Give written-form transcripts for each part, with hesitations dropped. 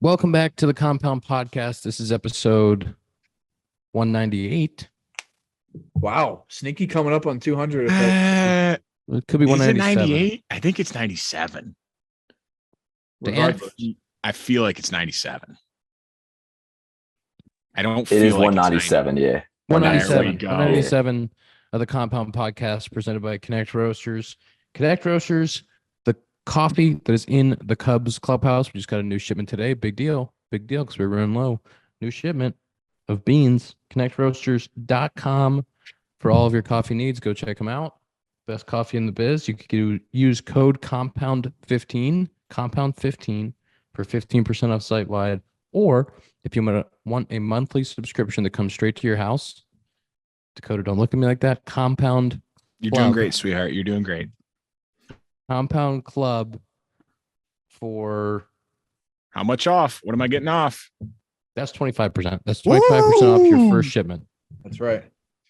Welcome back to the Compound Podcast. This is episode 198. Wow. Sneaky coming up on 200. It could be Is it 197. 98? I think it's 97. Regardless. I feel like it's 97. I don't It feel is like 197, yeah. 197. There we go. 197 of the Compound Podcast presented by Connect Roasters. Connect Roasters, the coffee that is in the Cubs clubhouse. We just got a new shipment today. Big deal. Big deal because we're running low. New shipment of beans. ConnectRoasters.com for all of your coffee needs. Go check them out. Best coffee in the biz. You could use code COMPOUND15, COMPOUND15 for 15% off site wide. Or if you want a monthly subscription that comes straight to your house, Dakota, don't look at me like that. Compound You're Club. doing great, sweetheart. You're doing great. Compound Club for How much off? What am I getting off? that's 25%. That's 25% off your Woo! first shipment. That's right.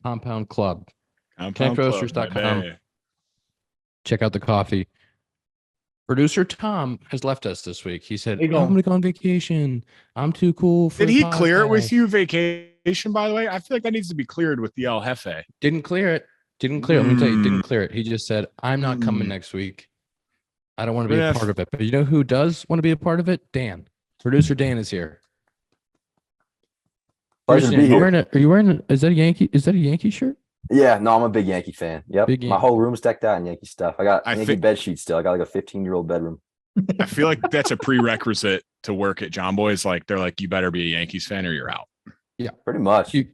Compound Club. Compound ConnectRoasters.com. Club, baby. Check out the coffee. Producer Tom has left us this week. He said, Hey, I'm go. going to go on vacation. I'm too cool for Did the he clear it with podcast." you vacation, by the way? I feel like that needs to be cleared with the El Jefe. Didn't clear it. Didn't clear it. Let me tell you, didn't Mm. clear it. He just said, I'm not coming Mm. next week. I don't want to be a Ref. part of it. But you know who does want to be a part of it? Dan. Producer Dan is here. Pleasure to Dan, be here. are you wearing is that a Yankee shirt? Yeah, no, I'm a big Yankee fan. Yep. Big My Yankee. whole room's decked out in Yankee stuff. I got I Yankee think- bed sheets still. I got like a 15-year-old bedroom. I feel like that's a prerequisite to work at John Boy's. Like they're like, you better be a Yankees fan or you're out. Pretty much. You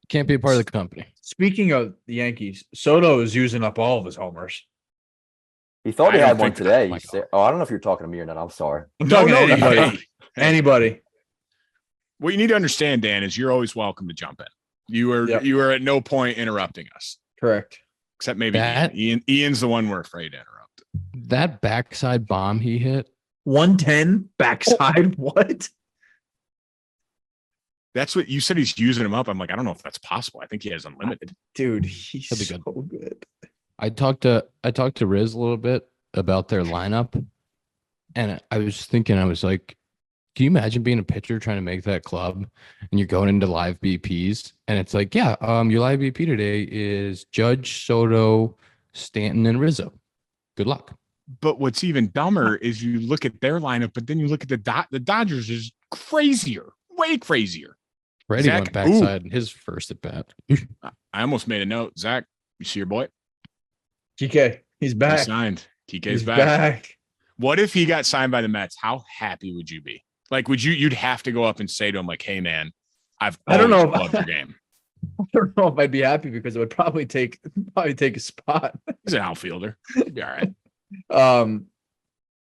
can't be a part of the company. Speaking of the Yankees, Soto is using up all of his homers. He thought he I had don't one think- today. my He said, I don't know if you're talking to me or not. I'm sorry. I'm talking to anybody. hey, Anybody. what you need to understand, Dan, is you're always welcome to jump in. You are Yep. you are at no point interrupting us, Correct. except maybe That- Ian. Ian's the one we're afraid to interrupt. That backside bomb he hit. 110 backside. What? That's what you said. He's using him up. I'm like, I don't know if that's possible. I think he has unlimited. Dude, he's That'd so be good. I talked to Riz a little bit about their lineup, and I was thinking, I was like, can you imagine being a pitcher trying to make that club, and you're going into live BPs, and it's like, yeah, your live BP today is Judge, Soto, Stanton, and Rizzo. Good luck. But what's even dumber is you look at their lineup, but then you look at the Dodgers is crazier, way crazier. Freddie Zack, went backside in his first at bat. I almost made a note. Zach, you see your boy? GK, he's He back. signed. TK's He's back. back. What if he got signed by the Mets? How happy would you be? Like, you'd have to go up and say to him, like, hey, man, I don't always know. loved your game. I don't know if I'd be happy because it would probably take a spot. He's an outfielder. He'd be all right.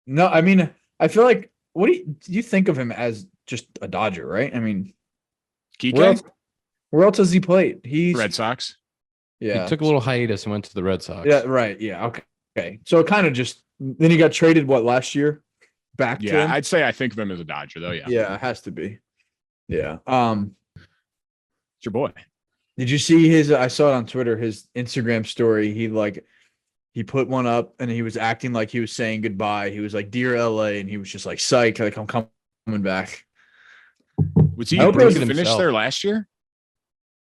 No, I mean, I feel like what do you think of him as just a Dodger, right? I mean, where else, Kike, where else has he played? He's Red Sox. yeah. He took a little hiatus and went to the Red Sox. Yeah, right. Yeah. Okay. Okay. So it kind of just then he got traded last year? Back to Yeah, him? I'd say I think of him as a Dodger, though. Yeah. Yeah, it has to be. Yeah. It's your boy. Did you see his I saw it on Twitter, his Instagram story. He put one up and he was acting like he was saying goodbye. He was like, "Dear LA," and he was just like, "Psych, like I'm coming back." Was he I hope supposed it to was finish himself. there last year?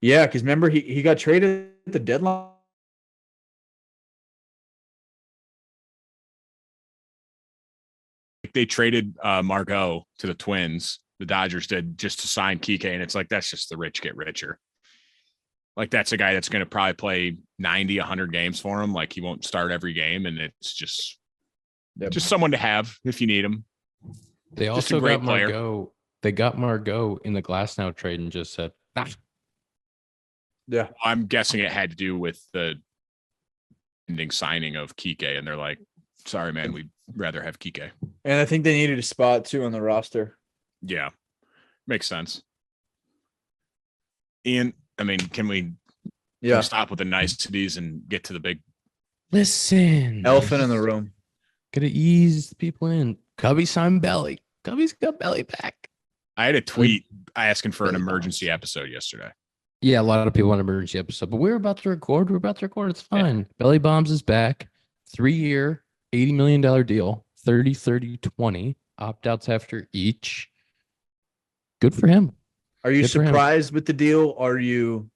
Yeah, because remember he got traded at the deadline. They traded Margot to the Twins. The Dodgers did just to sign Kike, and it's like that's just the rich get richer. Like that's a guy that's going to probably play 90, 100 games for him. Like he won't start every game, and it's just someone to have if you need him. They Just a also great got player. Margot. They got Margot in the Glass Now trade and just said, "Ah, Yeah. I'm guessing it had to do with the ending signing of Kike, and they're like, "Sorry, man, we'd rather have Kike." And I think they needed a spot too on the roster. Yeah, makes sense. Ian, I mean, can we Yeah. stop with the niceties and get to the big? listen, Elephant in the room. Gotta ease people in. Cubby signed Belly. Cubby's got Belly back." I had a tweet asking for an Really emergency episode yesterday. Yeah, a lot of people want an emergency episode, but we're about to record. It's Yeah. fine. Belly Bombs is back. 3-year, $80 million deal. 30, 30, 20. Opt-outs after each. Good for him. Are you Good for him. surprised with the deal? Are you?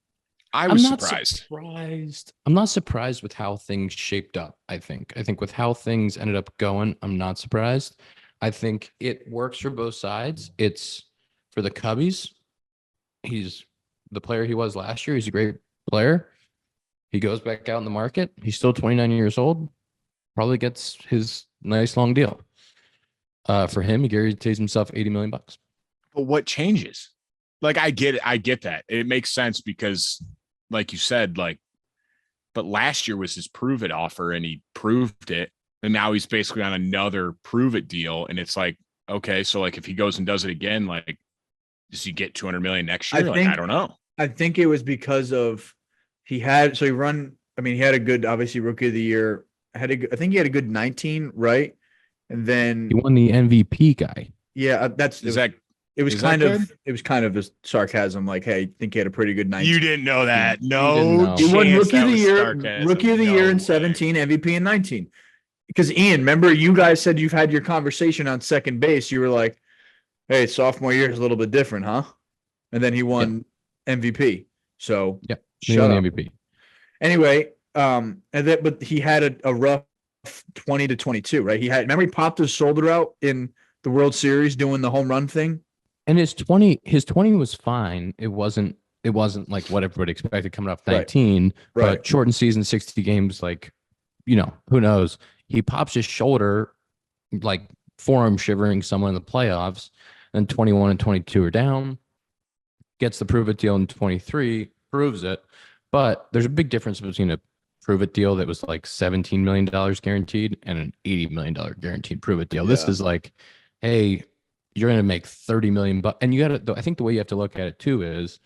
I was I'm not surprised. I'm not surprised with how things shaped up. I think with how things ended up going, I'm not surprised. I think it works for both sides. It's for the Cubbies. He's the player he was last year. He's a great player. He goes back out in the market. He's still 29 years old. Probably gets his nice long deal. For him, he guarantees himself $80 million. But what changes? Like, I get it. I get that. It makes sense because, like you said, like, but last year was his prove it offer and he proved it. And now he's basically on another prove it deal. And it's like, okay, so like if he goes and does it again, like, does he get 200 million next year? I don't know. I think it was because of he had a good, obviously, rookie of the year. I think he had a good 19, right? And then he won the MVP guy. Yeah, it was kind of a sarcasm, like, hey, I think he had a pretty good 19. You didn't know that. No. He won rookie of the year, in way. 17, MVP in 19. Because Ian, remember you guys said you've had your conversation on second base. You were like, hey, sophomore year is a little bit different, huh? And then he won MVP. So he won the MVP. Anyway, but he had a rough 20 to 22, right? Remember he popped his shoulder out in the World Series doing the home run thing. And his 20 was fine. It wasn't like what everybody expected coming off 19, but shortened season, 60 games, like, who knows? He pops his shoulder, like forearm shivering someone in the playoffs, and 21 and 22 are down. Gets the prove it deal in 23, proves it. But there's a big difference between a prove it deal that was like $17 million guaranteed and an $80 million guaranteed prove it deal. Yeah. This is like, hey, you're going to make $30 million. And you got to, I think the way you have to look at it too is,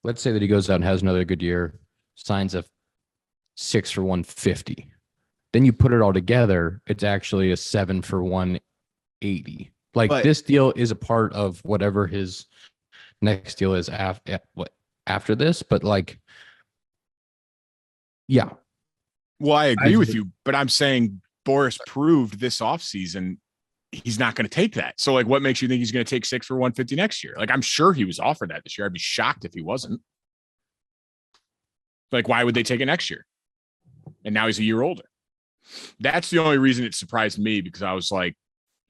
let's say that he goes out and has another good year, signs a 6 for 150. Then you put it all together, it's actually a 7 for 180. Like, this deal is a part of whatever his next deal is after this. But like, yeah. Well, I agree with you, but I'm saying Boris proved this offseason he's not going to take that. So like, what makes you think he's going to take 6 for 150 next year? Like, I'm sure he was offered that this year. I'd be shocked if he wasn't. Like, why would they take it next year? And now he's a year older. That's the only reason it surprised me, because I was like,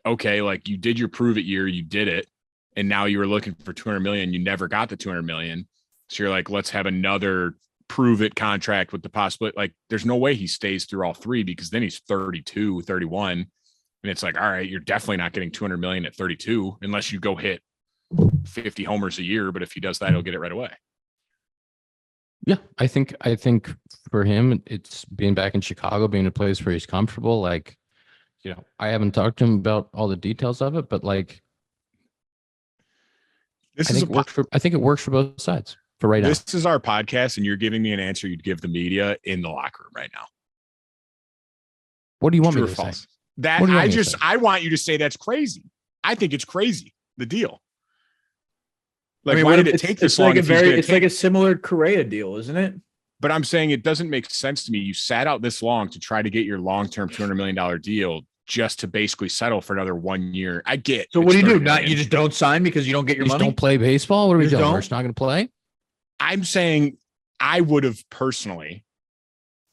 okay, like, you did your prove it year, you did it. And now you were looking for 200 million. You never got the 200 million. So you're like, let's have another prove it contract with the possibility. Like, there's no way he stays through all three, because then he's 32, 31. And it's like, all right, you're definitely not getting 200 million at 32 unless you go hit 50 homers a year. But if he does that, he'll get it right away. Yeah, I think for him, it's being back in Chicago, being a place where he's comfortable. Like, I haven't talked to him about all the details of it, but like, I think it works for both sides for right now. This is our podcast, and you're giving me an answer you'd give the media in the locker room right now. What do you want me to say? I want you to say that's crazy. I think it's crazy, the deal. Like, why did it take this long? It's like a similar Correa deal, isn't it? But I'm saying it doesn't make sense to me. You sat out this long to try to get your long-term $200 million deal just to basically settle for another 1 year. I get. So what do you do? You just don't sign because you don't get your money? Don't play baseball? What are we doing? We're just not going to play? I'm saying I would have personally,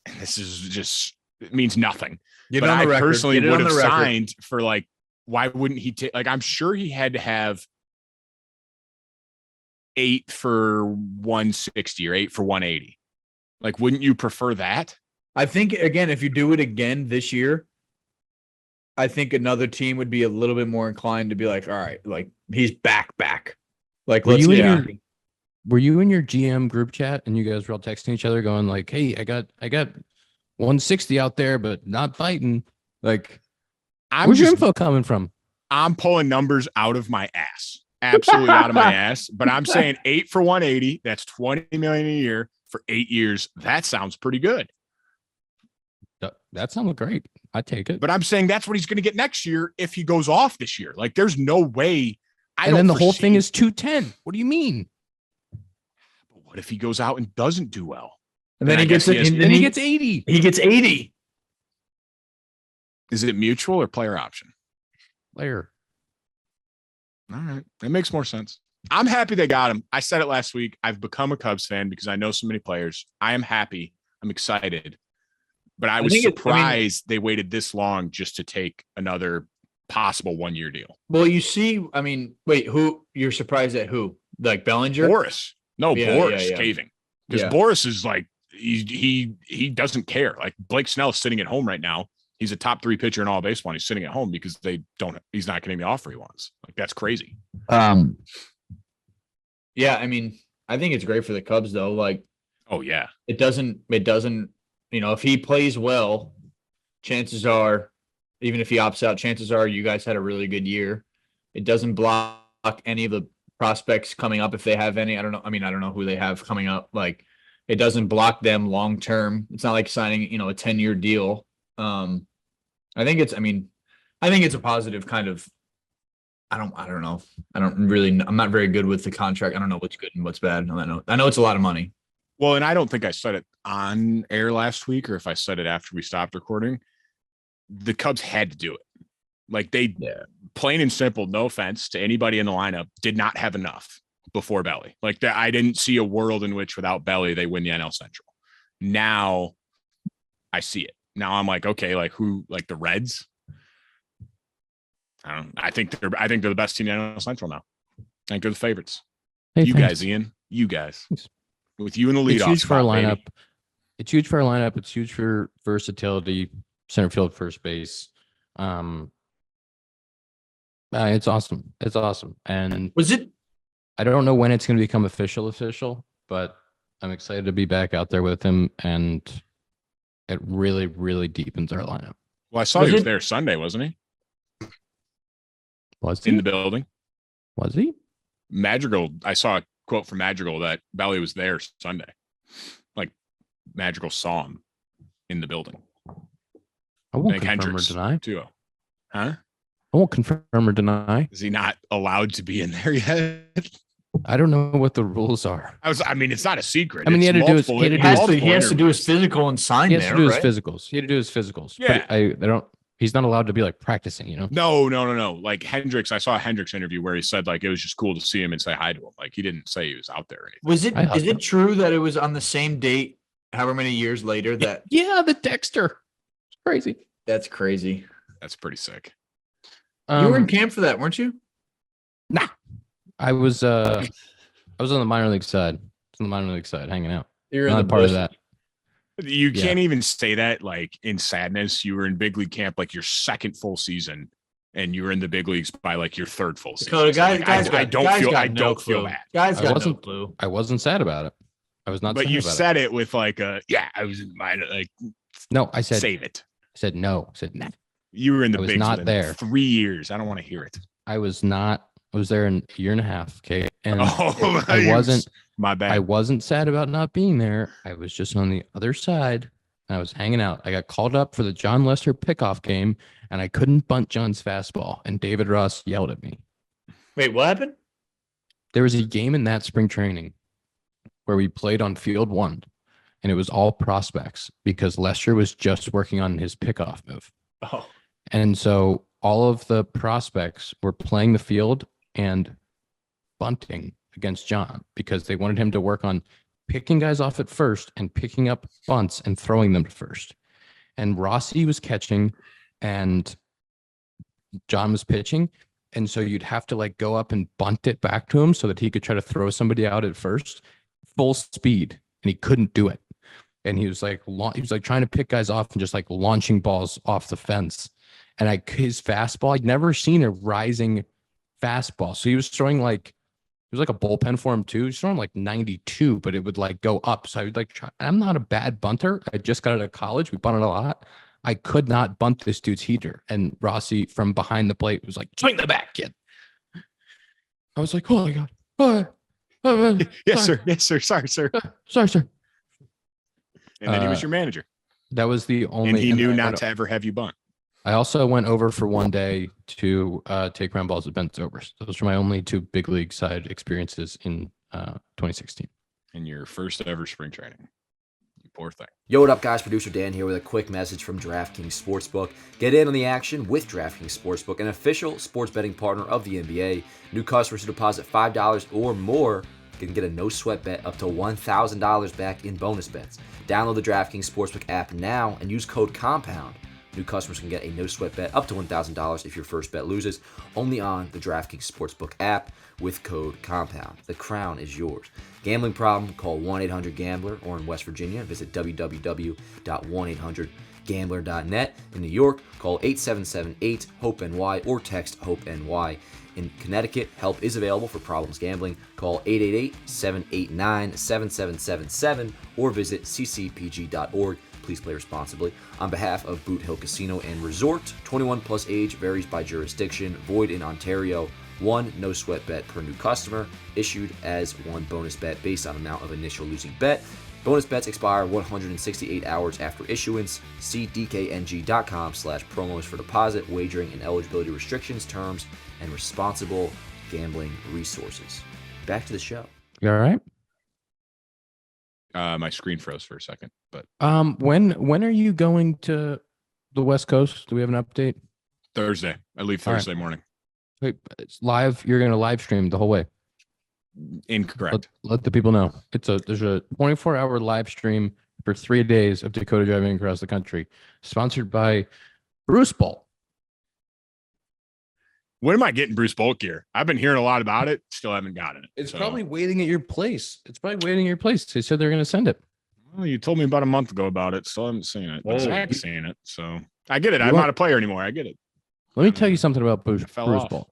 and this is just, it means nothing. But I personally would have signed for, like, why wouldn't he take, like, I'm sure he had to have 8 for 160 or 8 for 180. Like, wouldn't you prefer that? I think, again, if you do it again this year, I think another team would be a little bit more inclined to be like, all right, like, he's back. Like, were you in your GM group chat and you guys were all texting each other going like, hey, I got 160 out there, but not biting? Like, where's your info coming from? I'm pulling numbers out of my ass. Absolutely out of my ass. But I'm saying 8 for 180. That's 20 million a year for 8 years. That sounds pretty good. That sounds great. I take it. But I'm saying that's what he's going to get next year if he goes off this year. Like, there's no way. And then the whole thing is 210. What do you mean? But what if he goes out and doesn't do well? And then he gets 80. He gets 80. Is it mutual or player option? Player. All right. That makes more sense. I'm happy they got him. I said it last week. I've become a Cubs fan because I know so many players. I am happy. I'm excited. But I was surprised they waited this long just to take another possible 1-year deal. Well, you see, I mean, wait, who you're surprised at who? Like Bellinger? Boris. No, Yeah, Boris yeah. caving. Because Yeah. Boris is like, he doesn't care. Like Blake Snell is sitting at home right now. He's a top 3 pitcher in all baseball. And he's sitting at home because he's not getting the offer he wants. Like, that's crazy. Yeah, I mean, I think it's great for the Cubs though. Like, oh yeah. It doesn't, if he plays well, chances are, even if he opts out, chances are you guys had a really good year. It doesn't block any of the prospects coming up if they have any. I don't know. I mean, I don't know who they have coming up. Like, it doesn't block them long term. It's not like signing, a 10-year deal. I think it's a positive kind of. I don't know. I'm not very good with the contract. I don't know what's good and what's bad. I know it's a lot of money. Well, and I don't think I said it on air last week, or if I said it after we stopped recording. The Cubs had to do it. Like plain and simple, no offense to anybody in the lineup, did not have enough before Belly. Like that, I didn't see a world in which without Belly they win the NL Central. Now I see it. Now I'm like, okay, like who? Like the Reds. I think they're the best team in the NL Central now. I think they're the favorites. Hey, you thanks. Guys, Ian. You guys. Thanks. With you in the leadoff. It's huge spot, for our lineup. Baby. It's huge for our lineup. It's huge for versatility, center field, first base. It's awesome. It's awesome. And I don't know when it's going to become official, but I'm excited to be back out there with him, and it really, really deepens our lineup. Well, I saw he was there Sunday, wasn't he? Was he? In the building? Was he? Madrigal, I saw a quote from Madrigal that Belly was there Sunday. Like Madrigal saw him in the building. I won't confirm or deny. Too. Huh? I won't confirm or deny. Is he not allowed to be in there yet? I don't know what the rules are. I mean, it's not a secret. I mean, he had to do his physical and sign there. He has to do his physicals. He had to do his physicals. Yeah. But he's not allowed to be like practicing, No. Like Hendricks, I saw a Hendricks interview where he said like it was just cool to see him and say hi to him. Like he didn't say he was out there or anything. Is it true that it was on the same date, however many years later that? Yeah, the Dexter. It's crazy. That's crazy. That's pretty sick. You were in camp for that, weren't you? Nah. I was on the minor league side. Hanging out. You're not part of that. You can't even say that like in sadness. You were in big league camp like your second full season, and you were in the big leagues by like your third full season. Dakota, I don't feel bad. Guys got no clue. I wasn't sad about it. I was not. But sad you about said it with like I was in minor. Like no, I said save it. I said no. I said nah. You were in the bigs not there 3 years. I don't want to hear it. I was not. I was there in a year and a half. Okay, and I wasn't. My bad. I wasn't sad about not being there. I was just on the other side. I was hanging out. I got called up for the John Lester pickoff game, and I couldn't bunt John's fastball. And David Ross yelled at me. Wait, what happened? There was a game in that spring training where we played on field 1, and it was all prospects because Lester was just working on his pickoff move. Oh. And so all of the prospects were playing the field and bunting against John because they wanted him to work on picking guys off at first and picking up bunts and throwing them to first. And Rossi was catching and John was pitching. And so you'd have to like go up and bunt it back to him so that he could try to throw somebody out at first, full speed. And he couldn't do it. And he was like trying to pick guys off and just like launching balls off the fence. And his fastball, I'd never seen a rising fastball. So he was throwing like, it was like a bullpen for him too. He was throwing like 92, but it would like go up. So I would like try. I'm not a bad bunter. I just got out of college. We bunted a lot. I could not bunt this dude's heater. And Rossi from behind the plate was like, swing the bat, kid. I was like, oh my God. Yes, sir. Yes, sir. Sorry, sir. Sorry, sir. And then he was your manager. That was the only. And he knew not to ever have you bunt. I also went over for one day to take ground balls at Bent's overs. Those were my only 2 big league side experiences in 2016. And your first ever spring training. You Poor thing. Yo, what up, guys? Producer Dan here with a quick message from DraftKings Sportsbook. Get in on the action with DraftKings Sportsbook, an official sports betting partner of the NBA. New customers who deposit $5 or more can get a no-sweat bet up to $1,000 back in bonus bets. Download the DraftKings Sportsbook app now and use code COMPOUND. New customers can get a no-sweat bet up to $1,000 if your first bet loses, only on the DraftKings Sportsbook app with code COMPOUND. The crown is yours. Gambling problem? Call 1-800-GAMBLER, or in West Virginia, visit www.1800gambler.net. In New York, call 877-8-HOPE-NY or text HOPE-NY. In Connecticut, help is available for problems gambling. Call 888-789-7777 or visit ccpg.org. Please play responsibly. On behalf of Boot Hill Casino and Resort, 21 plus age, varies by jurisdiction, void in Ontario. One no sweat bet per new customer, issued as one bonus bet based on amount of initial losing bet. Bonus bets expire 168 hours after issuance. See dkng.com/promos for deposit, wagering, and eligibility restrictions, terms, and responsible gambling resources. Back to the show. You all right? My screen froze for a second, but when are you going to the West Coast? Do we have an update? Thursday. I leave Thursday morning. Wait, it's live. You're going to live stream the whole way. Incorrect. Let the people know. There's a 24-hour live stream for 3 days of Dakota driving across the country, sponsored by Bruce Bolt. When am I getting Bruce Bolt gear? I've been hearing a lot about it. Still haven't gotten it. It's probably waiting at your place. They said they're going to send it. Well, you told me about a month ago about it. Still haven't seen it. But Oh. Zack's seen it. So I get it. I'm not a player anymore. I get it. Let me tell you something about Bruce off. Bolt.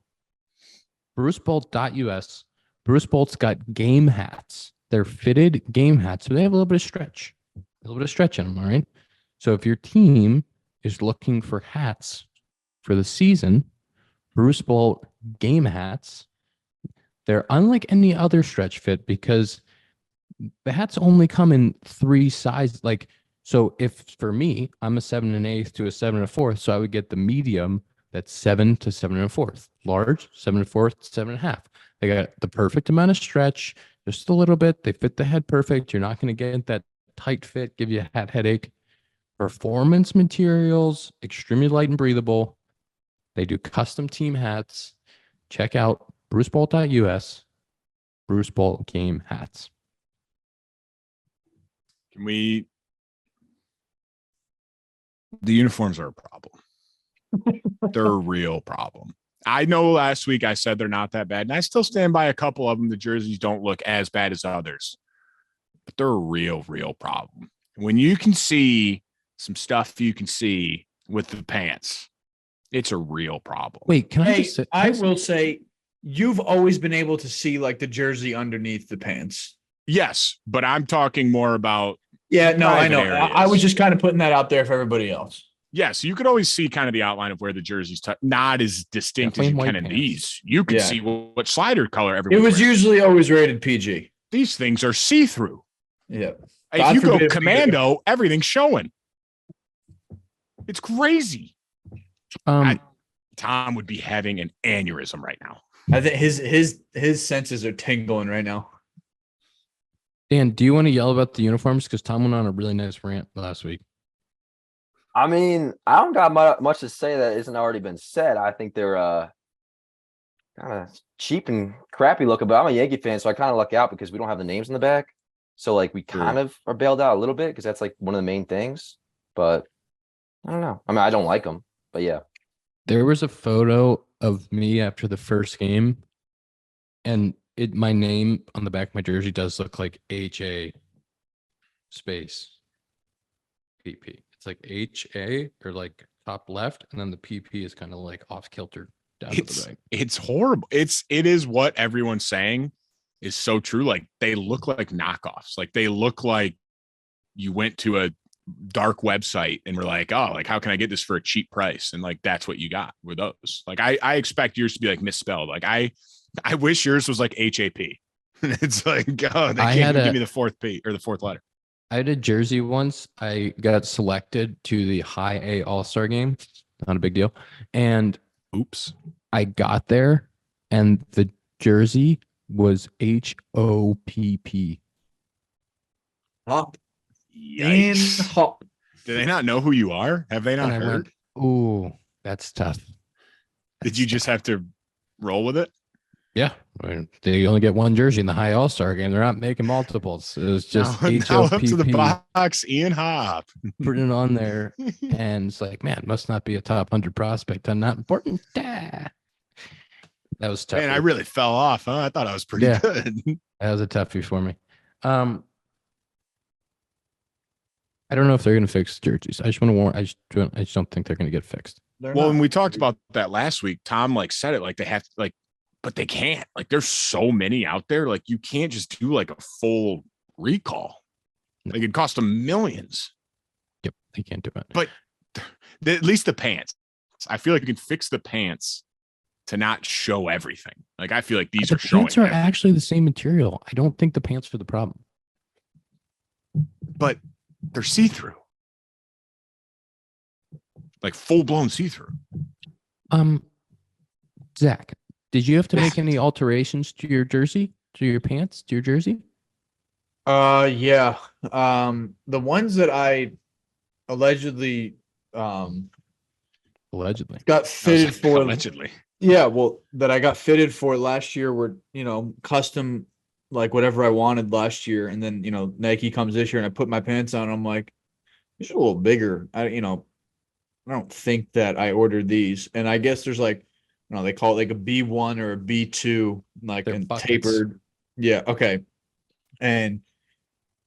BruceBolt.us. Bruce Bolt's got game hats. They're fitted game hats, so they have a little bit of stretch. In them, all right? So if your team is looking for hats for the season, Bruce Bolt game hats, they're unlike any other stretch fit because the hats only come in 3 sizes. Like, so if for me, I'm a 7 1/8 to a 7 1/4, so I would get the medium that's 7 to 7 1/4, large 7 1/4, 7 1/2. They got the perfect amount of stretch, just a little bit. They fit the head perfect. You're not going to get that tight fit, give you a hat headache. Performance materials, extremely light and breathable. They do custom team hats. Check out BruceBolt.us. Bruce Bolt game hats. The uniforms are a problem. They're a real problem. I know last week I said they're not that bad, and I still stand by a couple of them. The jerseys don't look as bad as others, but they're a real problem. When you can see some stuff you can see with the pants, it's a real problem. Wait, can I just say? I will say you've always been able to see like the jersey underneath the pants. Yes, but I'm talking more about. Yeah, no, I know. Areas. I was just kind of putting that out there for everybody else. Yes, you could always see kind of the outline of where the jersey's not as distinct as you can in these. You can see what slider color everyone. It was usually always rated PG. These things are see-through. Yeah. If you go commando, everything's showing. It's crazy. Tom would be having an aneurysm right now. I think his senses are tingling right now. Dan, do you want to yell about the uniforms? Because Tom went on a really nice rant last week. I mean, I don't got much to say that isn't already been said. I think they're kind of cheap and crappy looking, but I'm a Yankee fan, so I kind of luck out because we don't have the names in the back. So like we kind of are bailed out a little bit because that's like one of the main things. But I don't know. I mean, I don't like them, but yeah. There was a photo of me after the first game, and my name on the back of my jersey does look like HA space PP. It's like HA or like top left, and then the PP is kind of like off kilter down to the right. It's horrible. It is what everyone's saying is so true. Like they look like knockoffs. Like they look like you went to a dark website and were like, oh, like how can I get this for a cheap price? And like that's what you got with those. Like I expect yours to be like misspelled. Like I wish yours was like HAP. It's like, oh, they can't even give me the fourth P or the fourth letter. I had a jersey once. I got selected to the high A All-Star game. Not a big deal. And oops, I got there and the jersey was HOPP. Hop. In Yikes. Hop. Do they not know who you are? Have they not And I heard? went, ooh, that's tough. Did you just have to roll with it? Yeah. I mean, they only get one jersey in the high all-star game. They're not making multiples. It was just now up to the HOPP box, Ian Happ. putting it on there. And it's like, man, must not be a top 100 prospect. I'm not important. That was tough. Man, I really fell off, huh? I thought I was pretty Yeah. good. That was a toughie for me. I don't know if they're going to fix jerseys. I just want to warn. I just don't think they're going to get fixed. Well, when we talked about that last week, Tom like said it like they have to like, but they can't. Like there's so many out there. Like you can't just do like a full recall. Like it cost them millions. Yep, they can't do it. But at least the pants. I feel like you can fix the pants to not show everything. Like I feel like these The are showing. pants are everything. actually the same material. I don't think the pants are the problem. But they're see-through. Like full-blown see-through. Zach, did you have to make any alterations to your jersey, to your pants, to your jersey? Yeah. The ones that I allegedly Allegedly. got fitted for Allegedly. Yeah, well, that I got fitted for last year were, custom, like whatever I wanted last year. And then, Nike comes this year and I put my pants on. And I'm like, these are a little bigger. I don't think that I ordered these. And I guess there's like, they call it like a B1 or a B2, like They're and buckets. tapered. Yeah. Okay. And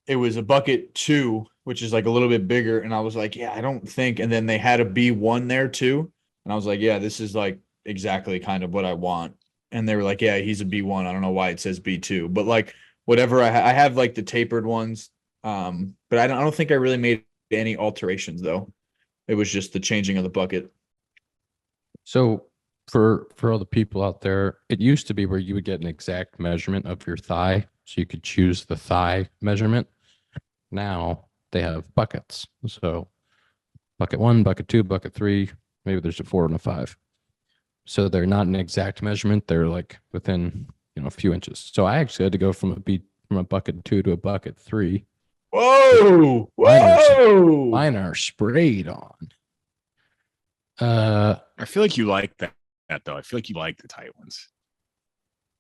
it was a bucket 2, which is like a little bit bigger. And I was like, yeah, I don't think. And then they had a B1 there too. And I was like, yeah, this is like exactly kind of what I want. And they were like, yeah, he's a B1. I don't know why it says B2, but like whatever I have like the tapered ones. But I don't think I really made any alterations though. It was just the changing of the bucket. So for all the people out there, it used to be where you would get an exact measurement of your thigh. So you could choose the thigh measurement. Now they have buckets. So bucket 1, bucket 2, bucket 3, maybe there's a 4 and a 5. So they're not an exact measurement. They're like within, a few inches. So I actually had to go from a bucket 2 to a bucket 3. Whoa! Whoa! Mine are sprayed on. I feel like you like that though. I feel like you like the tight ones.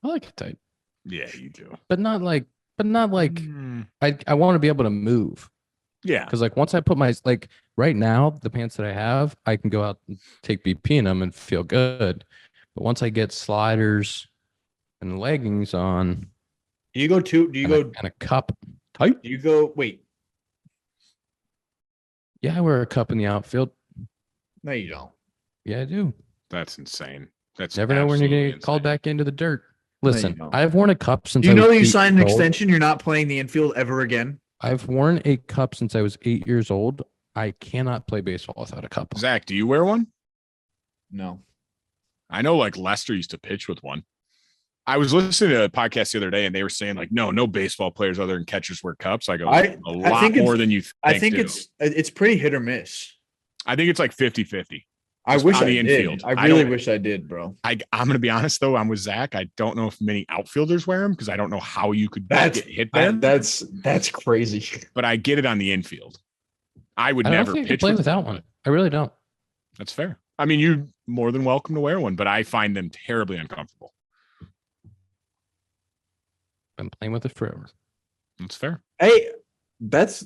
I like it tight, Yeah, you do. but not like I want to be able to move. Yeah. Because like once I put my right now, the pants that I have, I can go out and take BP in them and feel good. But once I get sliders and leggings on, Do you go and a cup tight? do you go, wait, Yeah, I wear a cup in the outfield. no, you don't. Yeah, I do. That's insane. That's Never know when you're gonna absolutely get called insane. back into the dirt. you Listen, don't. I've worn a cup since Do you I was know you 8 signed an years old. extension? You're not playing the infield ever again? I've worn a cup since I was 8 years old. I cannot play baseball without a cup. Zach, do you wear one? No. I know like Lester used to pitch with one. I was listening to a podcast the other day and they were saying like, no baseball players other than catchers wear cups. I go, I a lot think more than you think. I think dude. it's pretty hit or miss. I think it's like 50-50. I Just wish on I the did. infield. I I really don't- wish I did, bro. I'm going to be honest though. I'm with Zach. I don't know if many outfielders wear them because I don't know how you could That's get hit there. that's crazy. But I get it on the infield. I would I don't never think I could pitch play with without one. I really don't. That's fair. I mean, you're more than welcome to wear one, but I find them terribly uncomfortable. Been playing with it forever. That's fair. Hey, that's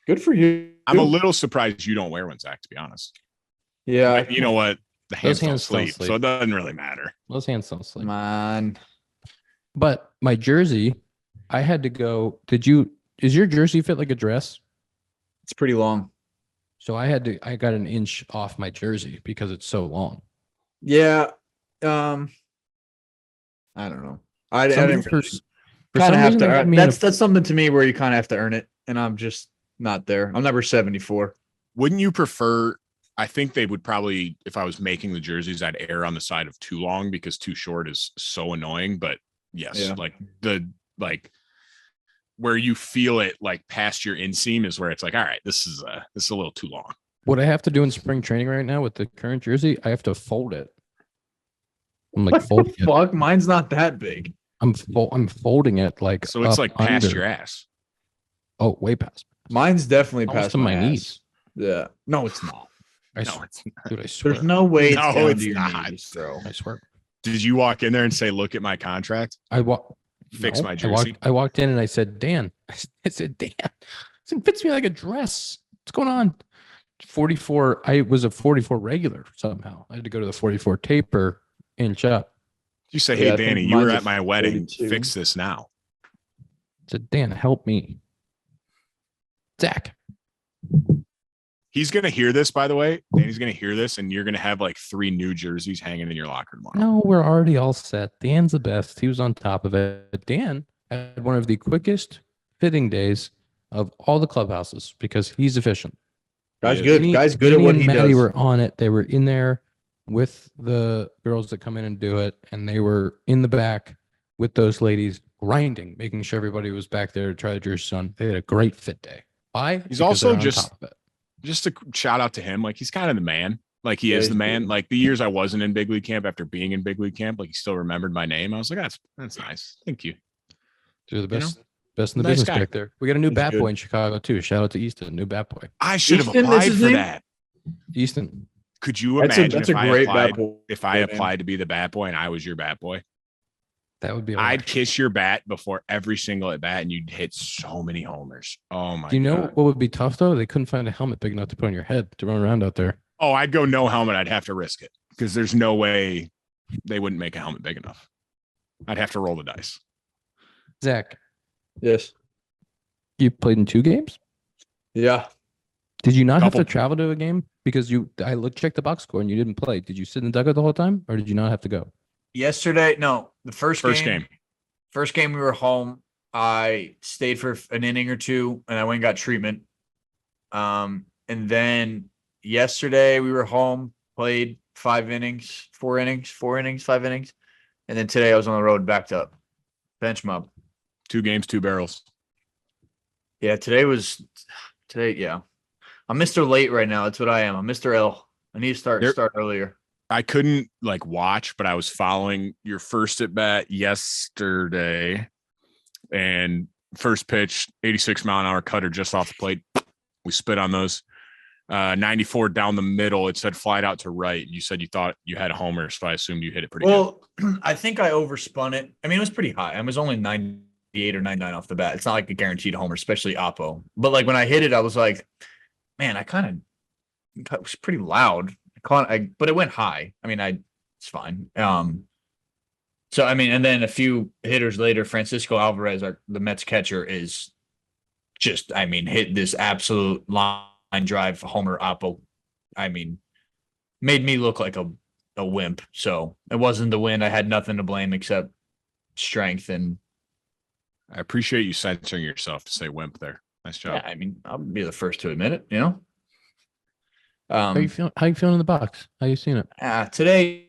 good for you. I'm a little surprised you don't wear one, Zach, to be honest. Yeah. But you know what? The hands, don't hands don't sleep, sleep. so it doesn't really matter. Those hands don't sleep. Man. But my jersey, I had to go. Is your jersey fit like a dress? It's pretty long. So I got an inch off my jersey because it's so long. Yeah. I don't know. I didn't For kind some of have reason, to they had earn. me in a- That's something to me where you kind of have to earn it, and I'm just not there. I'm number 74. Wouldn't you prefer? I think they would probably, if I was making the jerseys, I'd err on the side of too long because too short is so annoying. But yes, Yeah. like where you feel it like past your inseam is where it's like, all right, this is a little too long. What I have to do in spring training right now with the current jersey, I have to fold it. I'm like folding it. Fuck, mine's not that big. I'm folding it like So it's up like past under. your ass. Oh, way past. Mine's definitely Almost past to my ass. knees. Yeah. No, it's not. I No, swear, it's not. dude, I swear. There's no way it's No, down it's to your not. knees, bro. I swear. Did you walk in there and say, "Look at my contract, I walked. fix my jersey"? I walked in and I said, Dan. I said, Dan. It fits me like a dress. What's going on? 44. I was a 44 regular somehow. I had to go to the 44 taper inch up. You say, Yeah, "Hey, I think Danny, you were mine's a at my wedding. 42. Fix this now." I said, Dan, help me. Zack. He's gonna hear this, by the way. Danny's gonna hear this, and you're gonna have like 3 new jerseys hanging in your locker tomorrow. No, we're already all set. Dan's the best. He was on top of it. Dan had one of the quickest fitting days of all the clubhouses because he's efficient. Guy's Yeah. good. Danny- Guy's good at Danny what and he Maddie does. were on it. They were in there with the girls that come in and do it, and they were in the back with those ladies grinding, making sure everybody was back there to try the jersey on. They had a great fit day. Why? He's Because also they're on just- top of it. Just a shout out to him. Like, he's kind of the man. Like, he Yeah, is he's the man. good. Like, the years I wasn't in big league camp, after being in big league camp, like, he still remembered my name. I was like, that's nice. Thank you. They're the You know, best in the nice business guy. back there. We got a new He's bat good. boy in Chicago too. Shout out to Easton, new bat boy. I should have Easton, that's applied his for name? that. Easton. Could you That's imagine a if I great applied? bad boy. If I man. applied to be the bat boy and I was your bat boy, That would be. I'd electric. kiss your bat before every single at bat, and you'd hit so many homers. Oh my! Do you know God. what would be tough though? They couldn't find a helmet big enough to put on your head to run around out there. Oh, I'd go no helmet. I'd have to risk it because there's no way they wouldn't make a helmet big enough. I'd have to roll the dice. Zach, Yes. you played in 2 games. Yeah. Did you not have to Couple. travel to a game because checked the box score and you didn't play? Did you sit in the dugout the whole time, or did you not have to go? Yesterday, no, the first Game. First game we were home. I stayed for an inning or two, and I went and got treatment. And then yesterday we were home, played 5 innings, 4 innings, 5 innings, and then today I was on the road, backed up, bench mob. 2 games, 2 barrels. Yeah, today. Yeah, I'm Mr. Late right now. That's what I am. I'm Mr. L. I need to start earlier. I couldn't like watch, but I was following your first at bat yesterday, and first pitch, 86-mile-an-hour cutter just off the plate. We spit on those. 94 down the middle. It said flied out to right. You said you thought you had a homer, so I assumed you hit it pretty good. Well, I think I overspun it. I mean, it was pretty high. I was only 98 or 99 off the bat. It's not like a guaranteed homer, especially Oppo. But like when I hit it, I was like, man, it was pretty loud. But it went high. I mean, it's fine. So I mean, and then a few hitters later, Francisco Alvarez, the Mets catcher, is just, I mean, hit this absolute line drive homer Oppo. I mean, made me look like a wimp. So it wasn't the win. I had nothing to blame except strength. And I appreciate you censoring yourself to say wimp there. Nice job. yeah, I mean, I'll be the first to admit it, you know. How you feeling in the box? How you seeing it? Today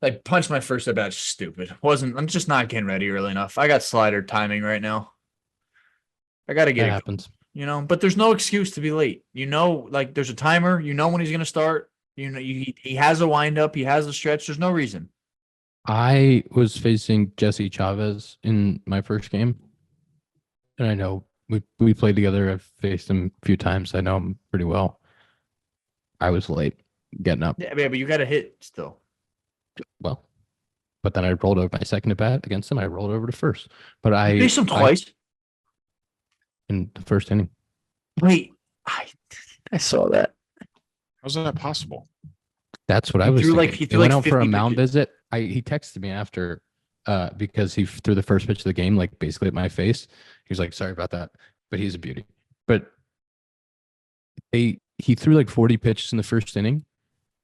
I punched my first at bat. Stupid. I'm just not getting ready early enough. I got slider timing right now. I got to get That it, happens. you know, but there's no excuse to be late. You know, like there's a timer, you know when he's going to start. You know, he has a windup, he has a stretch. There's no reason. I was facing Jesse Chavez in my first game, and I know we played together. I've faced him a few times. I know him pretty well. I was late getting up. Yeah, but you got to hit still. Well, but then I rolled over my second at bat against him. I rolled over to first, but I You faced him twice. in the first inning. Wait, I saw that. How's that possible? That's what I He was threw thinking. like- he He threw went like out for a 50 mound pitches. visit. He texted me after because he threw the first pitch of the game, like basically at my face. He was like, "Sorry about that," but he's a beauty. But he threw like 40 pitches in the first inning.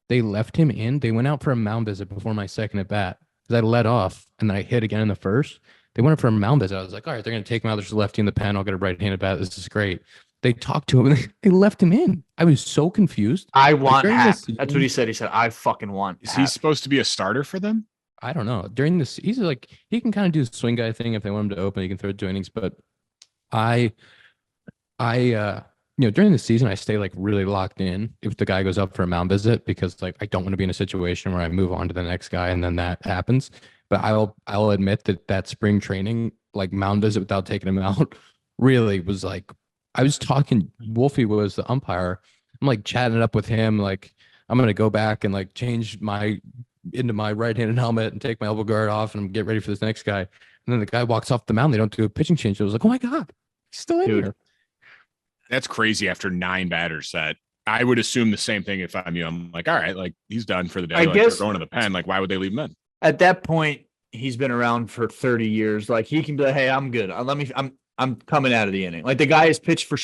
They left him in. They went out for a mound visit before my second at bat because I led off and then I hit again in the first. They went for a mound visit. I was like, all right, they're going to take him out. There's a lefty in the pen. I'll get a right-handed bat. This is great. They talked to him and they left him in. I was so confused. I want during Happ. this That's what he said. He said, I fucking want Is he Happ. supposed to be a starter for them? I don't know. During this, he's like, he can kind of do the swing guy thing. If they want him to open, he can throw 2 innings. But during the season, I stay like really locked in if the guy goes up for a mound visit because like I don't want to be in a situation where I move on to the next guy and then that happens. But I'll admit that spring training, like mound visit without taking him out, really was like I was talking. Wolfie was the umpire. I'm like chatting it up with him. Like I'm gonna go back and like change into my right-handed helmet and take my elbow guard off and get ready for this next guy. And then the guy walks off the mound. They don't do a pitching change. I was like, oh my god, he's still in here. That's crazy. After 9 batters set, I would assume the same thing if I'm you. I'm like, all right, like he's done for the day. I Like, guess they're going to the pen. Like, why would they leave him in? at that point, he's been around for 30 years. Like he can be like, hey, I'm good. I'm coming out of the inning. Like the guy has pitched for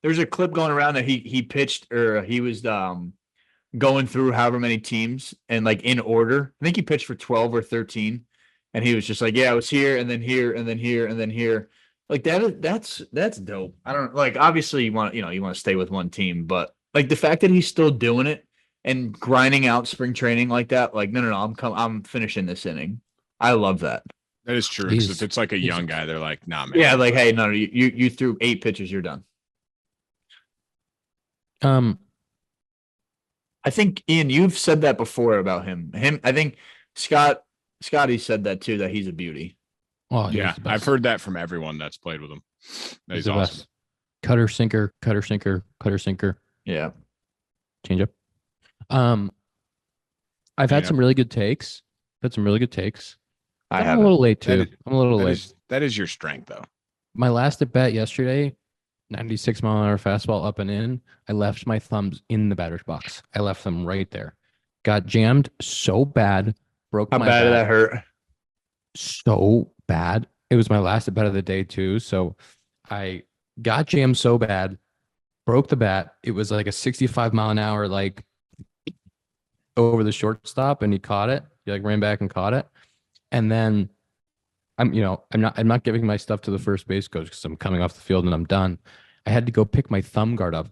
there's a clip going around that he pitched or he was going through however many teams and like in order. I think he pitched for 12 or 13. And he was just like, yeah, I was here and then here and then here and then here. Like that's dope. I don't like obviously you want to stay with one team, but like the fact that he's still doing it and grinding out spring training like that, like no, I'm finishing this inning. I love that. That is true. Because if it's like a young guy, they're like, nah, man. Yeah, like, hey, no, you threw 8 pitches, you're done. I think Ian, you've said that before about him. I think Scotty said that too, that he's a beauty. Oh, yeah, I've heard that from everyone that's played with him. He's the awesome. best. Cutter sinker, cutter sinker, cutter sinker. Yeah. Change up. I've had some really good takes. I'm a little late too. I'm a little late. That is your strength, though. My last at bat yesterday, 96 mile an hour fastball up and in. I left my thumbs in the batter's box. I left them right there. Got jammed so bad. Broke How my bad bat. did that hurt? So bad. It was my last at bat of the day too. So I got jammed so bad, broke the bat. It was like a 65 mile an hour, like over the shortstop, and he caught it. He like ran back and caught it. And then I'm not giving my stuff to the first base coach because I'm coming off the field and I'm done. I had to go pick my thumb guard up.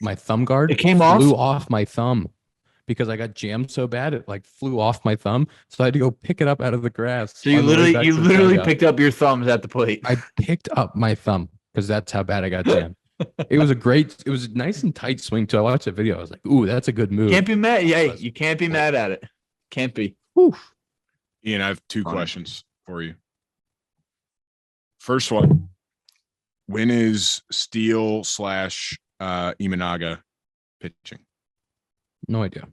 My thumb guard flew off my thumb because I got jammed so bad it like flew off my thumb. So I had to go pick it up out of the grass. So you literally picked up your thumbs at the plate. I picked up my thumb because that's how bad I got jammed. It was a nice and tight swing too. I watched the video. I was like, ooh, that's a good move. Can't be mad. Yeah, you can't be mad at it. Can't be. Oof. Ian, I have 2 questions for you. First one, when is Steele / Imanaga pitching? No idea.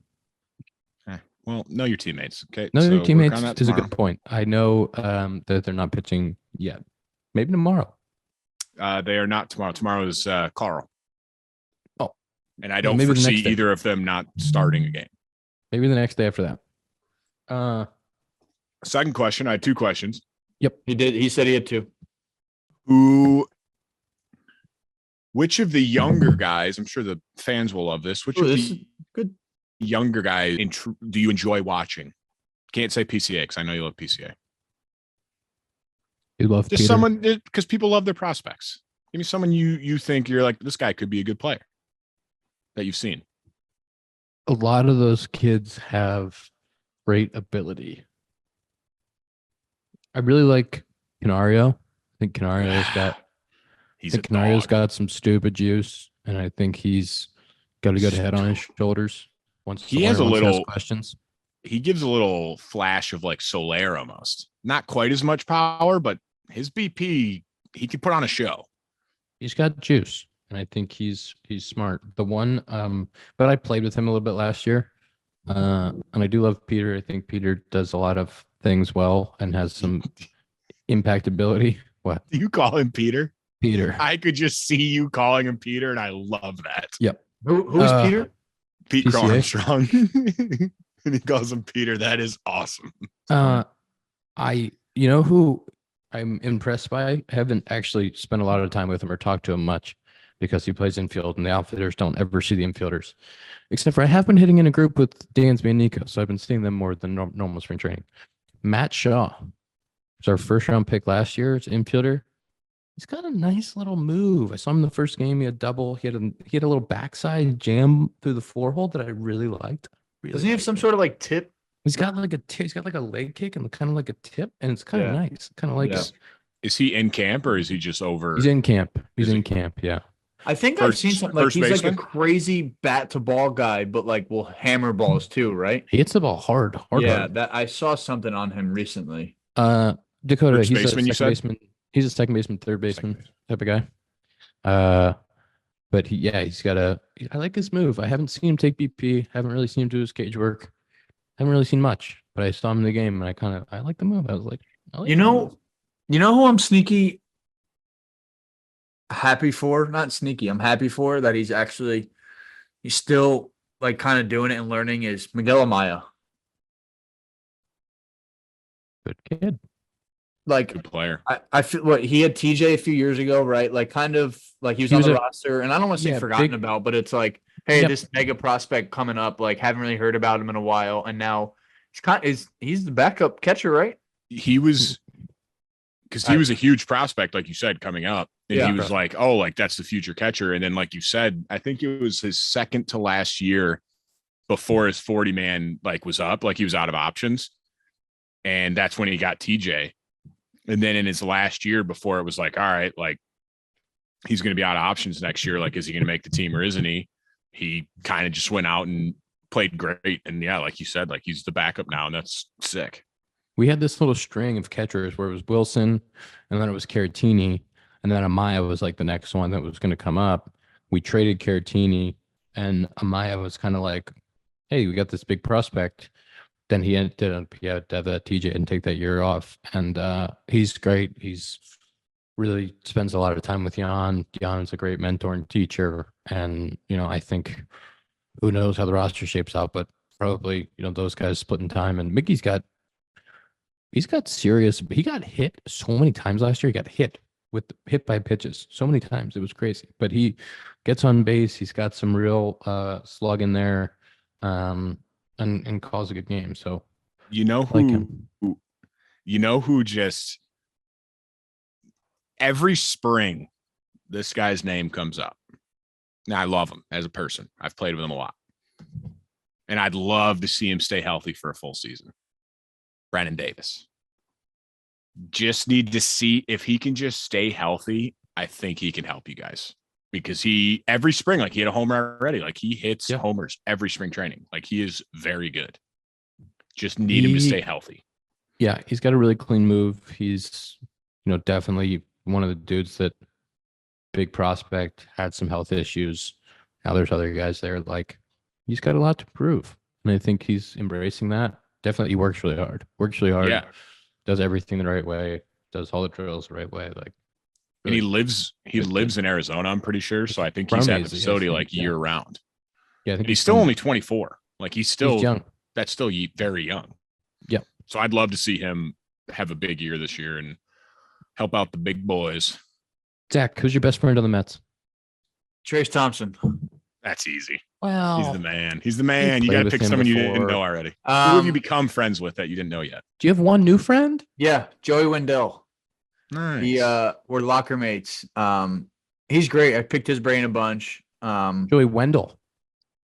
Well, know your teammates. Okay. No, your teammates is a tomorrow. good point. I know that they're not pitching yet. Maybe tomorrow. They are not tomorrow. Tomorrow is Carl. Oh. And I don't maybe the foresee next day. either of them not starting a game. Maybe the next day after that. Second question. I had 2 questions. Yep. He did. He said he had 2. Which of the younger guys, I'm sure the fans will love this. Which of the good younger guys do you enjoy watching? Can't say PCA because I know you love PCA. You love Just Peter. someone, because people love their prospects. Give me someone you think you're like, this guy could be a good player that you've seen. A lot of those kids have great ability. I really like Canario. I think Canario's got some stupid juice, and I think he's got a good head on his shoulders. He has questions. He gives a little flash of like Soler almost. Not quite as much power, but his BP, he could put on a show. He's got juice, and I think he's smart. The one, but I played with him a little bit last year, and I do love Peter. I think Peter does a lot of things well and has some impact ability. What? Do you call him Peter? Peter. I could just see you calling him Peter, and I love that. Yep. Who's Peter? Pete PCA? Armstrong. And he calls him Peter. That is awesome. You know who I'm impressed by? I haven't actually spent a lot of time with him or talked to him much because he plays infield and the outfielders don't ever see the infielders. Except for I have been hitting in a group with Dansby and Nico, so I've been seeing them more than normal spring training. Matt Shaw was our first round pick last year. It's infielder. He's got a nice little move. I saw him in the first game. He had double. He had a little backside jam through the 4 hole that I really liked. Doesn't he have some sort of like tip? He's got like a leg kick and kind of like a tip, and it's kind of nice. Kind of like Is he in camp or is he just over? He's in camp. He's in camp. Yeah. I think I've seen something like he's like a crazy bat to ball guy, but like will hammer balls too, right? He hits the ball hard. That I saw something on him recently. Dakota, First baseman, he's a second baseman, third baseman type of guy. But he's got I like his move. I haven't seen him take BP. Haven't really seen him do his cage work. Haven't really seen much, but I saw him in the game and I like the move. I was like, I like You that know, move. you know who I'm sneaky happy for? Not sneaky. I'm happy for that he's still like kind of doing it and learning is Miguel Amaya. Good kid. Like Good player. I feel what he had TJ a few years ago, right? Like kind of like he was He on was the a- roster, and I don't want to say yeah, forgotten big- about, but it's like, hey, Yep. this mega prospect coming up, like haven't really heard about him in a while, and now he's the backup catcher, right? He was because he was a huge prospect, like you said, coming up. And Yeah. he was like, oh, like that's the future catcher. And then, like you said, I think it was his second to last year before his 40-man like was up, like he was out of options. And that's when he got TJ. And then in his last year before it was like, all right, like he's going to be out of options next year. Like, is he going to make the team or isn't he? He kind of just went out and played great. And yeah, like you said, like he's the backup now, and that's sick. We had this little string of catchers where it was Wilson, and then it was Caratini, and then Amaya was like the next one that was going to come up. We traded Caratini, and Amaya was kind of like, hey, we got this big prospect. Then he had to have that TJ and take that year off. And he's great. He's really spends a lot of time with Jan. Jan is a great mentor and teacher. And, I think who knows how the roster shapes out, but probably, those guys splitting time. And Mickey's got serious. He got hit so many times last year. He got hit by pitches so many times. It was crazy. But he gets on base. He's got some real slug in there. And calls a good game. So You know I like who just every spring this guy's name comes up. Now I love him as a person. I've played with him a lot. And I'd love to see him stay healthy for a full season. Brennan Davis. Just need to see if he can just stay healthy. I think he can help you guys. Because every spring, like he had a homer already. Like he hits homers every spring training. Like he is very good. Just need him to stay healthy. Yeah, he's got a really clean move. He's, definitely one of the dudes that big prospect had some health issues. Now there's other guys there. Like he's got a lot to prove. And I think he's embracing that. Definitely he works really hard. Yeah. Does everything the right way. Does all the drills the right way. Like and he lives in Arizona, I'm pretty sure. So I think he's at the facility like year round. Yeah, I think he's still only 24. Like he's young. That's still very young. Yeah. So I'd love to see him have a big year this year and help out the big boys. Zack, who's your best friend on the Mets? Trace Thompson. That's easy. Well, he's the man. He's the man. You got to pick someone you didn't know already. Who have you become friends with that you didn't know yet? Do you have one new friend? Yeah, Joey Wendell. Nice. We're locker mates. He's great. I picked his brain a bunch. Joey Wendell.